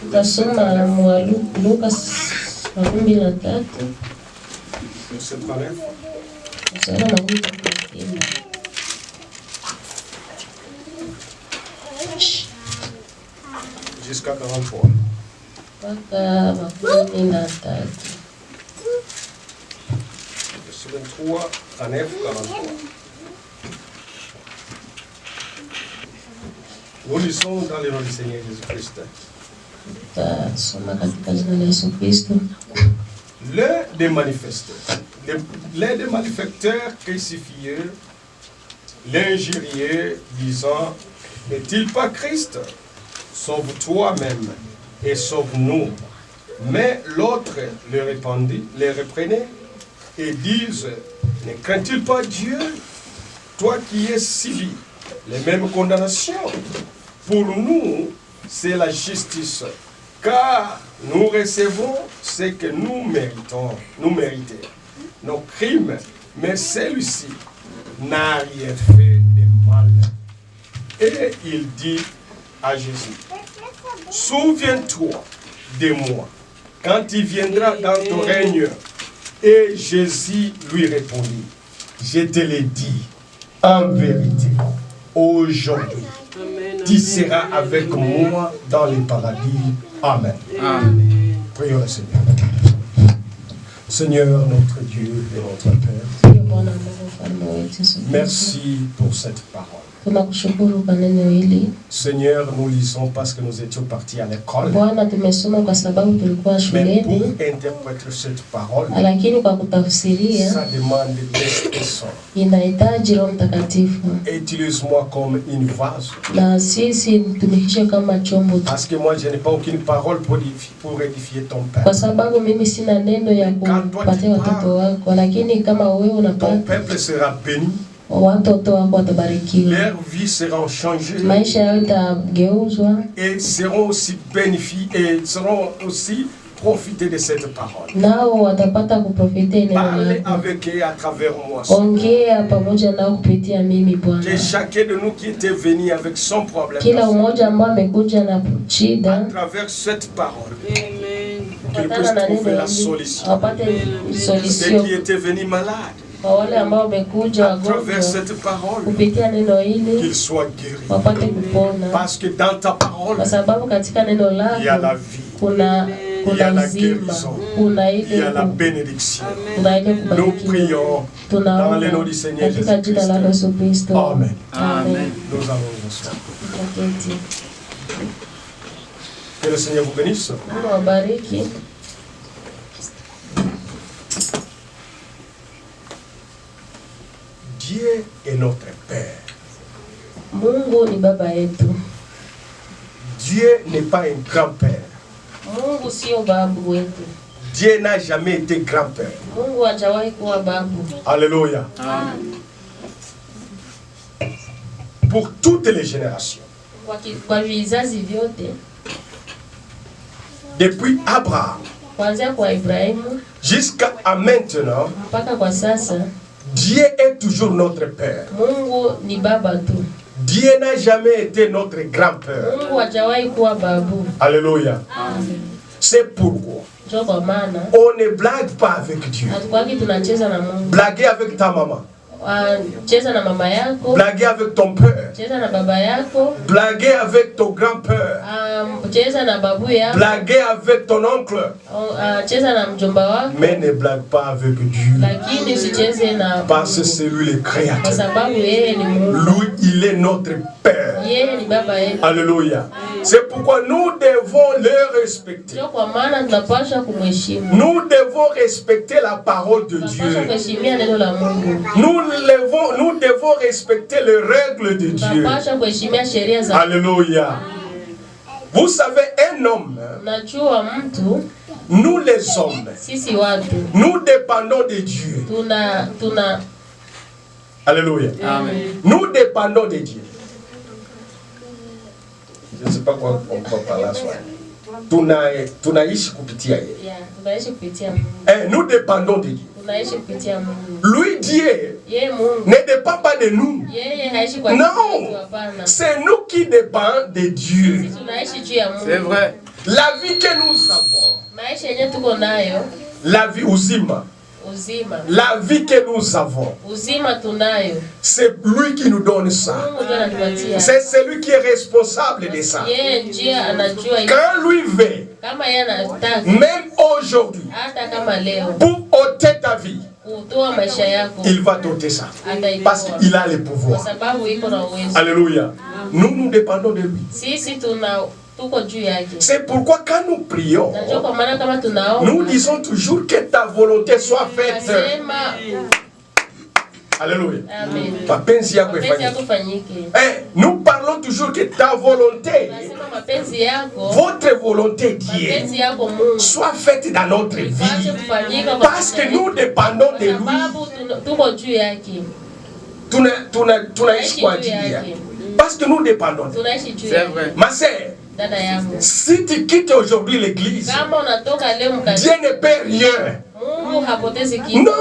Tutasoma wa Luka 13. Verset 39. Jusqu'à 43. Verset 23, 39, 43. Nous lisons dans le nom du Seigneur Jésus-Christ. L'un des malfaiteurs crucifiés l'injuriaient, disant: n'est-il pas Christ? Sauve toi-même et sauve-nous. Mais l'autre les reprenait et disent: ne crains-tu pas Dieu, toi qui es subi les mêmes condamnations? Pour nous, c'est la justice, car nous recevons ce que nous méritons, nos crimes, mais celui-ci n'a rien fait de mal. Et il dit à Jésus: souviens-toi de moi quand il viendra dans ton règne. Et Jésus lui répondit: je te l'ai dit en vérité, aujourd'hui tu seras avec moi dans le paradis. Amen. Amen. Prions le Seigneur. Seigneur, notre Dieu et notre Père, merci pour cette parole. Seigneur, nous lisons parce que nous étions partis à l'école. Mais pour interpréter cette parole, ça demande l'expression. Utilise-moi comme une vase. Parce que moi, je n'ai pas aucune parole pour édifier ton Père. Quand toi tu parles, ton peuple sera béni. Leur vie sera changée et seront aussi bénéfiés et seront aussi profiter de cette parole. Parlez avec eux à travers moi. Que chacun de nous qui était venu avec son problème, à travers cette parole, qu'il puisse trouver la solution. Ceux qui étaient venus malades, à travers cette parole, qu'il soit guéri. Parce que dans ta parole, il y a la vie, il y a la guérison, il y a la bénédiction. Nous prions dans le nom du Seigneur Jésus-Christ. Amen. Amen. Nous allons nous asseoir. Que le Seigneur vous bénisse. Dieu est notre Père. Dieu n'est pas un grand-père. Dieu n'a jamais été grand-père. Alléluia. Pour toutes les générations. Depuis Abraham jusqu'à maintenant, Dieu est toujours notre Père. Dieu n'a jamais été notre grand-père. Alléluia. C'est pourquoi on ne blague pas avec Dieu. Blaguez avec ta maman. Blaguez avec ton père. Blaguez avec ton grand-père. Blaguez avec ton oncle. Mais ne blague pas avec Dieu. Parce que c'est lui le créateur. Lui, il est notre Père. Alléluia. C'est pourquoi nous devons le respecter. Nous devons respecter la parole de Dieu. Nous devons respecter les règles de Dieu. Alléluia. Vous savez, un homme, nous les hommes, nous dépendons de Dieu. Alléluia. Nous dépendons de Dieu. Je ne sais pas quoi on peut parler à soi. Tunaishi kupitia yeye. Nous dépendons de Dieu. tunaishi kupitia Mungu. Lui, Dieu, Yeye Mungu. ne dépend pas de nous. Yeye haishi kwa Non, hapana. c'est nous qui dépendons de Dieu. Sisi tunaishi juu ya Mungu. C'est vrai. La vie que nous avons, Maisha yenyewe tuko nayo, la vie uzima, uzima. la vie que nous avons, Uzima tunayo. c'est lui qui nous donne ça. Mungu ndiye anatupatia. C'est celui qui est responsable de ça. Yeye ndiye anajua Quand lui veut, kama yeye anataka même aujourd'hui, hata kama leo pour ôter ta vie, kutoa maisha yako il va t'ôter ça. ataitoa. Parce qu'il a le Kwa pouvoir. sababu iko na uwezo. Alléluia. Nous dépendons de lui. Sisi tuko juu yake. C'est pourquoi quand nous prions, Najua kwa maana kama tunaomba nous disons toujours que ta volonté soit faite. nasema Alléluia. amen. Mapenzi yako Mapenzi yako ifanyike. fanyike. Nous parlons toujours que ta volonté, Nasema mapenzi yako, votre volonté, Dieu, mapenzi yako Mungu soit faite dans notre ipate vie. kufanyika kwa Parce que nous dépendons de lui. sababu tuko juu yake. Tunaishi kwa ajili yake. Parce que nous dépendons de lui. Tunaishi juu C'est yake. vrai. Ma sœur, Dada yangu, si tu quittes aujourd'hui l'église, kama unatoka leo Dieu mkazi, ne peut rien. Mungu hapotezi kitu. Non,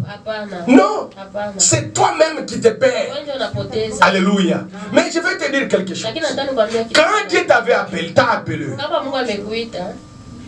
Hapana. non. Hapana. C'est toi-même qui te perds. Wewe ndio unapoteza. Alléluia. Mais je vais te dire quelque chose. Lakini nataka nikwambie kitu. Quand Dieu t'avait appelé, t'a appelé, Kama Mungu amekuita,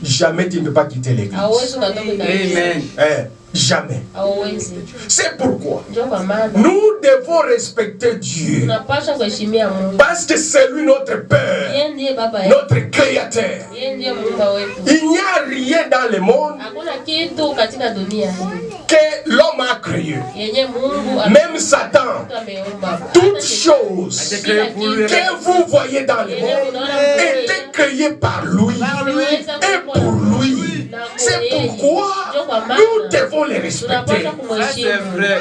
jamais tu ne peux pas quitter l'église. hauwezi ukatoka kabisa. Amen. Jamais. Hauwezi. C'est pourquoi Ndio kwa maana nous devons respecter Dieu. tunapaswa kuheshimia Mungu. Parce que c'est lui notre Père, Yeye ndiye baba yetu. notre Créateur. Yeye ndiye Muumba wetu. Il n'y a rien dans le monde Hakuna kitu katika dunia hii que l'homme a créé. yenye Mungu Même Satan, ameumba. toutes choses C'est créé pour lui. que vous voyez dans le monde étaient créées par lui et pour lui. C'est pourquoi nous devons les respecter. tunapaswa Ça, c'est kumheshimu. vrai.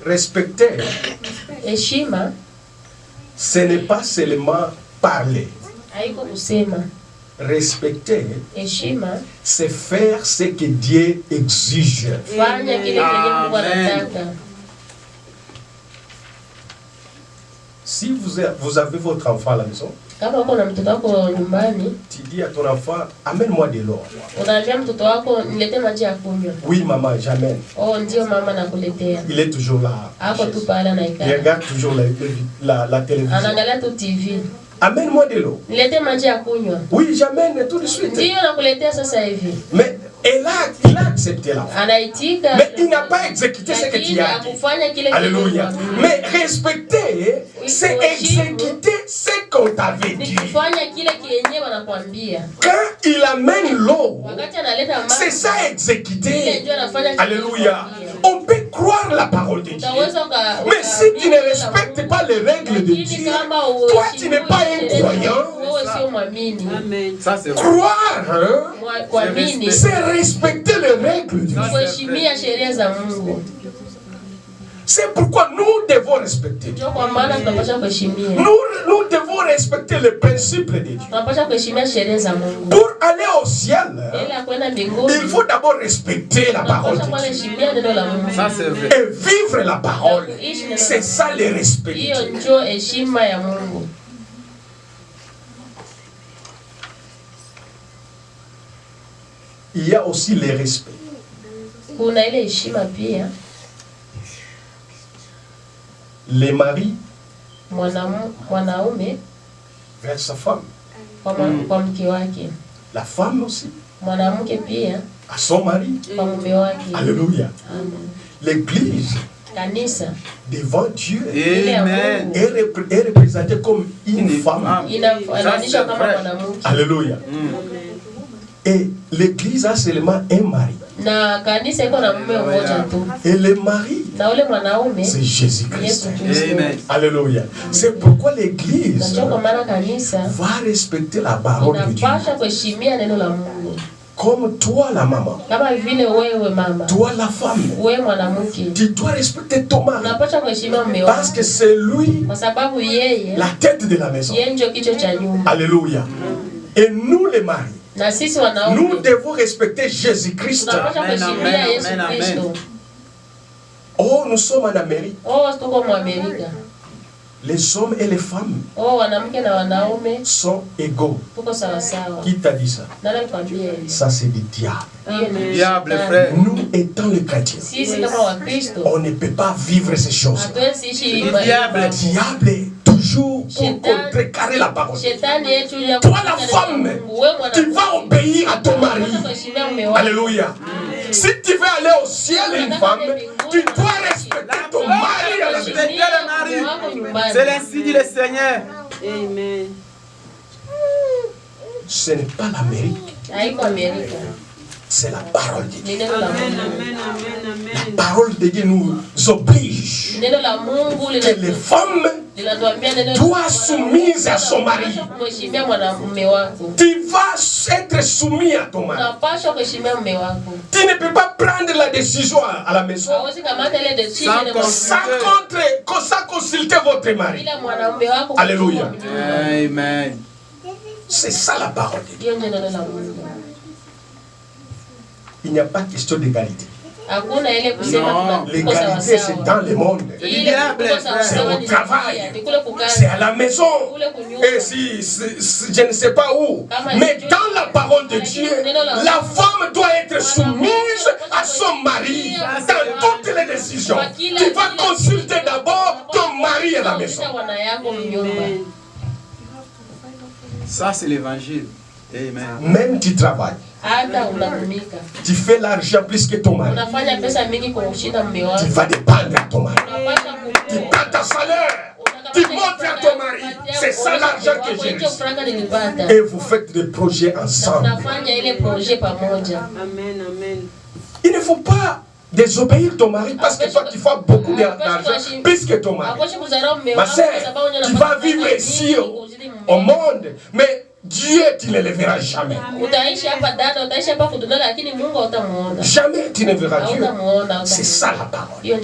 Respecter, Heshima ce n'est pas seulement parler. haiko kusema. Respecter, Heshima c'est faire ce que Dieu exige. fanya kile kenye Mungu Amen. anataka. Si vous avez votre enfant à la maison, Kama uko na mtoto wako nyumbani, tu dis à ton enfant, amène-moi de l'eau. unaambia mtoto wako niletee maji ya kunywa. Oui, maman, j'amène. Oh, ndio mama nakuletea. Il est toujours là. Ako tu pale Il anaikala. regarde toujours la télévision. Anaangalia tu TV. Amène-moi de l'eau. Niletee maji ya kunywa. Oui, j'amène tout de suite. Ndio nakuletea sasa hivi. Mais il a accepté là. Anaitika. Mais il n'a pas exécuté ce que tu as dit. Hakufanya kile Alléluia. kilichoamriwa. Mais respecter, c'est exécuter ce qu'on t'avait Ni dit. kufanya kile kienyewe wanakuambia. Quand il amène l'eau, Wakati analeta maji, c'est ça ile exécuter. ndio anafanya kile Alléluia. kilichoamriwa. On peut croire la parole de Dieu. Utaweza Mais si tu ne respectes pas les règles de Dieu, toi tu n'es pas un croyant. wewe sio mwamini. Ça, c'est vrai. Croire, hein, Kuamini c'est respecter les règles de Dieu. kuheshimia sheria za Mungu. C'est pourquoi nous devons respecter Dieu. Ndio kwa maana tunapaswa kuheshimia. Nous devons respecter les principes de Dieu. Tunapaswa kuheshimia sheria za Mungu. Pour aller au ciel, Ili ya kwenda mbinguni, il faut d'abord respecter la parole tunapaswa de Dieu. kuheshimia neno la Mungu. Ça, c'est vrai. Et vivre la parole. C'est ça le respect de Hiyo Dieu. ndio heshima ya Mungu. Il y a aussi le respect. Kuna ile heshima pia Les maris mwanaume vers sa femme. kwa mke wake, La femme aussi mwanamke pia à son mari. kwa mume wake. Alléluia. Amen. L'église Kanisa devant Dieu Amen. est représentée comme une femme. inafananishwa kama mwanamke, Alléluia. Et l'église a seulement un mari. na kanisa iko na mume mmoja tu, Et le mari, na ule mwanaume c'est Jésus-Christ. Yesu Kristo. Amen. Alléluia. C'est pourquoi Na l'église ndio kwa maana kanisa va respecter la parole de Dieu. inapaswa kuheshimia neno la Mungu, Comme toi la maman, kama vile wewe mama, toi la femme, wewe mwanamke tu dois respecter ton mari. unapaswa kuheshimia mume Parce wako, que c'est lui kwa sababu yeye la tête de la maison. ndio kichwa cha nyumba. Alléluia. Et nous les maris, Na sisi nous wanaume devons respecter Jésus-Christ. tunapaswa Amen, kuheshimia amen, Yesu amen, Kristo. Oh, nous sommes en Amérique. Oh, tuko mu Amerika. les hommes et les femmes Oh, wanamke na wanaume sont égaux. tuko sawa sawa. Qui t'a dit ça? Nani alikwambia hivi? Ça, c'est du diable. Hiyo ni Diable, shetani. frère. Nous, étant les chrétiens, Sisi kama Wakristo on ne peut pas vivre ces choses. hatuwezi ishi Le diable. Le diable est toujours pour Shetani. contrecarrer la parole. Shetani yetu ya Toi, la femme, tu vas obéir à ton mari. kuheshimia mume wako. Alléluia. Si tu veux aller au ciel, une femme, tu dois respecter ton mari à la maison. Respectez le mari. C'est l'ainsi dit le Seigneur. Amen. Ce n'est pas l'Amérique, Haiko Amerika. c'est la parole de Dieu. Ni neno la Amen, Mungu. amen, amen, La amen. parole de Dieu nous oblige Neno la Mungu que les femmes linatuambia neno doivent soumises à son mari. kuheshimia mwanamume wako. Tu vas être soumis à ton mari. Unapaswa kuheshimia mume wako. Tu ne peux pas prendre la décision à la maison Hawezi kamata ile decision sans consulter votre mari. bila mwanamume wako. Alléluia. Amen. C'est ça la parole de Dieu. Hiyo ndio neno la Mungu. Il n'y a pas question d'égalité. Hakuna ile kusema Non, tuko sawa L'égalité, c'est sawa. dans le monde. Ile tuko sawa C'est sawa au ni travail. ni kule kukazi. C'est à la maison. Kule kunyumba. Et si je ne sais pas où. Mais dans la parole de Dieu, la femme doit être soumise à son mari dans toutes les décisions. Tu vas consulter d'abord ton mari à la maison. Bwana yako mnyumba. Amen. Ça, c'est l'évangile. Amen. Même tu travailles. Hata unatumika. Tu fais l'argent plus que ton mari. Unafanya pesa mingi kushinda mume Tu wako. vas dépendre à ton mari. Unapaswa Tu prends ta salaire. Tu montres à ton mari. C'est ça l'argent que j'ai reçu. reçu. Et vous faites des projets ensemble. Unafanya ile projet pamoja. Amen, amen. Il ne faut pas désobéir ton mari parce que toi tu fais beaucoup d'argent plus que ton mari. Hakoshi kudharau mume Ma wako sœur, kwa sababu tu vas vivre ici au monde, mais Dieu tu ne le verras jamais. Utaishi hapa dada, utaishi hapa kudunia lakini Mungu hautamuona. Jamais tu ne verras Dieu. Hautamuona. C'est ça la parole. Hiyo